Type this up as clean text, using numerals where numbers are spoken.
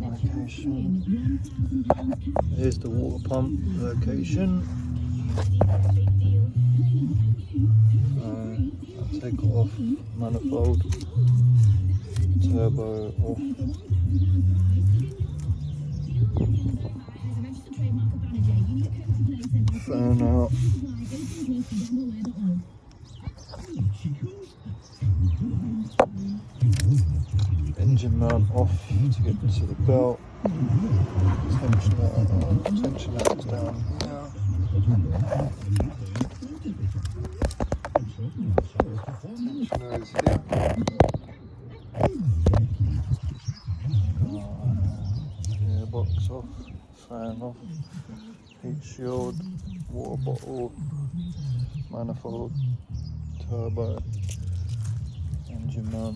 Location. Here's the water pump location. I'll take it off, manifold, turbo off. Fan out. Engine mount off to get to the belt. Tensioner is down here. Tensioner is here. Gearbox off, fan off, heat shield, water bottle, manifold, turbo, engine mount.